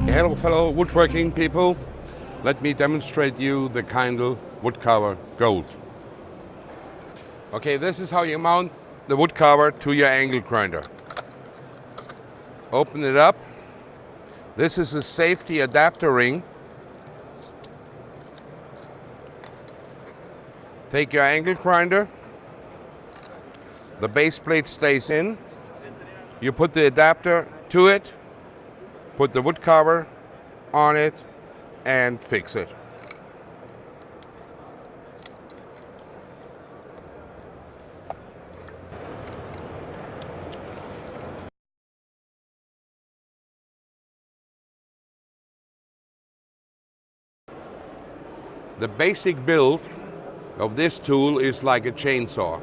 Hello fellow woodworking people, let me demonstrate you the Kaindl Woodcarver Gold. Okay, this is how you mount the woodcarver to your angle grinder. Open it up. This is a safety adapter ring. Take your angle grinder. The base plate stays in. You put the adapter to it, put the woodcarver on it, and fix it. The basic build of this tool is like a chainsaw.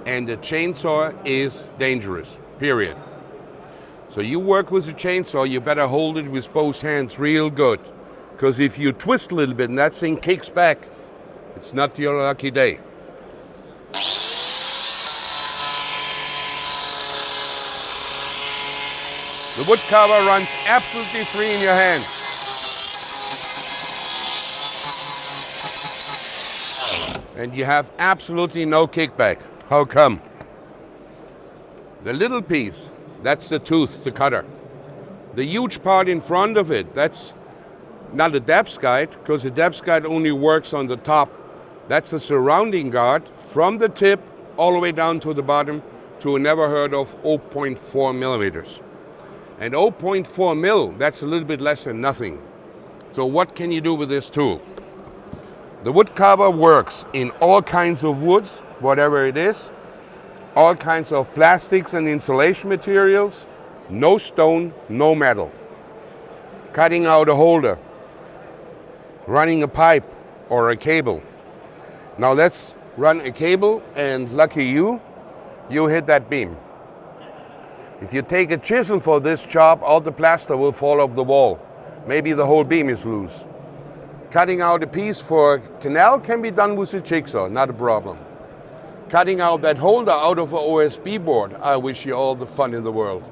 And a chainsaw is dangerous, period. So you work with a chainsaw, you better hold it with both hands real good. Because if you twist a little bit and that thing kicks back, it's not your lucky day. The woodcarver runs absolutely free in your hand. And you have absolutely no kickback. How come? The little piece, that's the tooth, the cutter. The huge part in front of it, that's not a depth guide, because the depth guide only works on the top. That's a surrounding guard from the tip all the way down to the bottom to a never heard of 0.4 millimeters. And 0.4 mil, that's a little bit less than nothing. So what can you do with this tool? The woodcarver works in all kinds of woods, whatever it is, all kinds of plastics and insulation materials, no stone, no metal. Cutting out a holder, running a pipe or a cable. Now let's run a cable, and lucky you hit that beam. If you take a chisel for this job, all the plaster will fall off the wall. Maybe the whole beam is loose. Cutting out a piece for a canal can be done with a jigsaw, not a problem. Cutting out that holder out of an OSB board, I wish you all the fun in the world.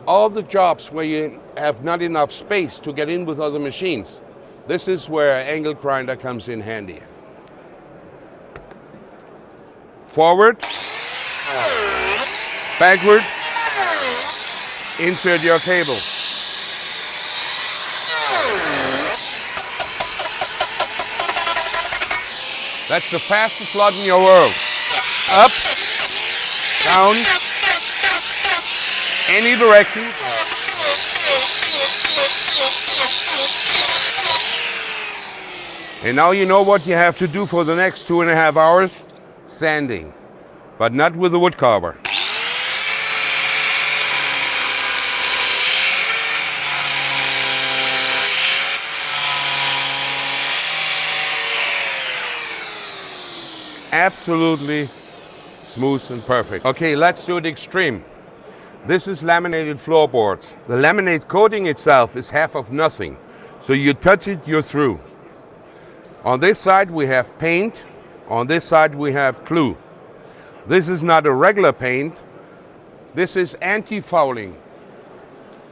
All the jobs where you have not enough space to get in with other machines, this is where an angle grinder comes in handy. Forward, backward, insert your cable. That's the fastest slot in your world. Up, down, any direction. And now you know what you have to do for the next 2.5 hours. Sanding, but not with the woodcarver. Absolutely smooth and perfect. Okay, let's do it extreme. This is laminated floorboards. The laminate coating itself is half of nothing. So you touch it, you're through. On this side we have paint. On this side we have glue. This is not a regular paint. This is anti-fouling,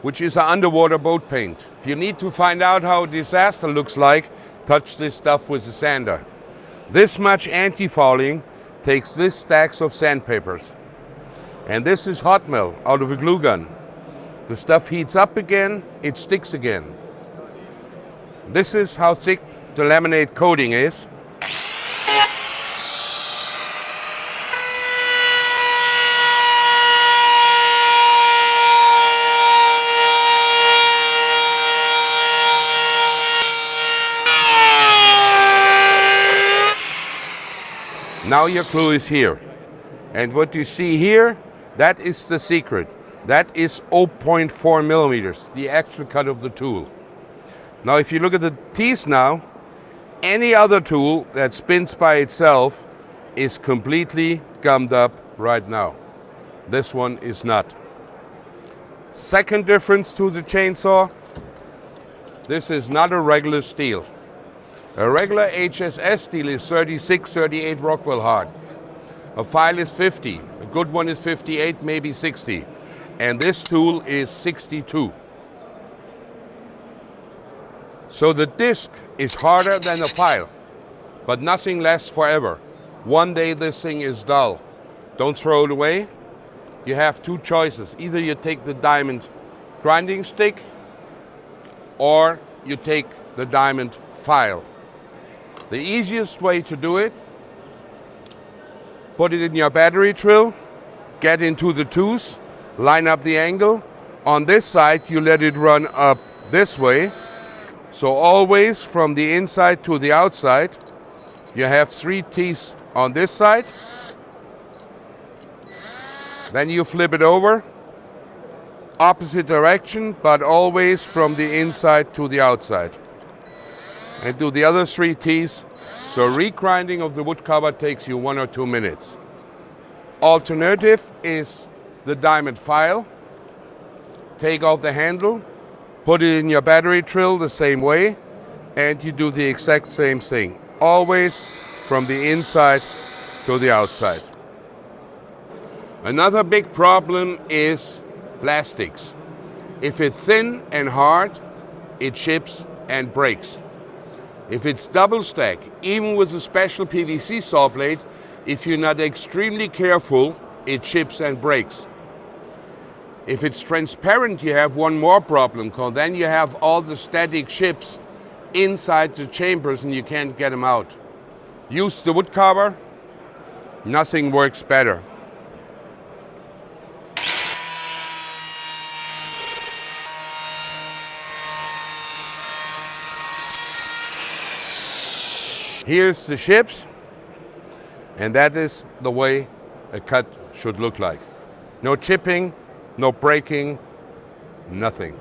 which is an underwater boat paint. If you need to find out how a disaster looks like, touch this stuff with a sander. This much anti-fouling takes this stacks of sandpapers. And this is hot melt out of a glue gun. The stuff heats up again, it sticks again. This is how thick the laminate coating is. Now your glue is here. And what you see here, that is the secret. That is 0.4 millimeters, the actual cut of the tool. Now if you look at the teeth now, any other tool that spins by itself is completely gummed up right now. This one is not. Second difference to the chainsaw, this is not a regular steel. A regular HSS steel is 36, 38 Rockwell hard. A file is 50, a good one is 58, maybe 60. and this tool is 62. So the disc is harder than the file, but nothing lasts forever. One day this thing is dull. Don't throw it away. You have two choices. Either you take the diamond grinding stick or you take the diamond file. The easiest way to do it, put it in your battery drill, get into the tooth, line up the angle. On this side, you let it run up this way. So always from the inside to the outside, you have 3 teeth on this side. Then you flip it over, opposite direction, but always from the inside to the outside. And do the other 3 teeth. So regrinding of the woodcarver takes you 1 or 2 minutes. Alternative is the diamond file. Take off the handle, put it in your battery drill the same way, and you do the exact same thing. Always from the inside to the outside. Another big problem is plastics. If it's thin and hard, it chips and breaks. If it's double stack, even with a special PVC saw blade, if you're not extremely careful, it chips and breaks. If it's transparent, you have one more problem, because then you have all the static chips inside the chambers and you can't get them out. Use the woodcarver, nothing works better. Here's the chips, and that is the way a cut should look like. No chipping, no breaking, nothing.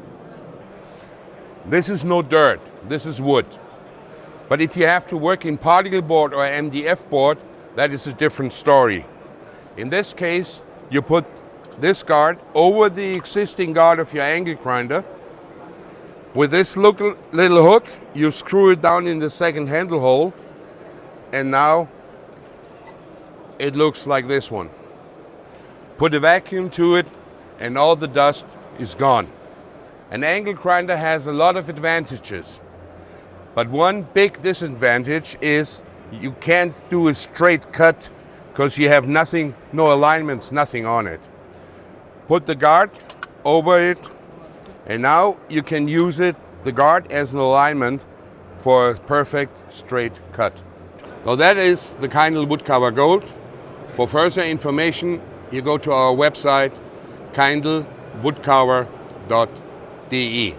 This is no dirt, this is wood. But if you have to work in particle board or MDF board, that is a different story. In this case, you put this guard over the existing guard of your angle grinder. With this little hook, you screw it down in the second handle hole, and now it looks like this one. Put a vacuum to it, and all the dust is gone. An angle grinder has a lot of advantages, but one big disadvantage is you can't do a straight cut because you have nothing, no alignments, nothing on it. Put the guard over it, and now you can use it, the guard, as an alignment for a perfect straight cut. So that is the Kaindl Woodcarver Gold. For further information, you go to our website, kaindlwoodcarver.de.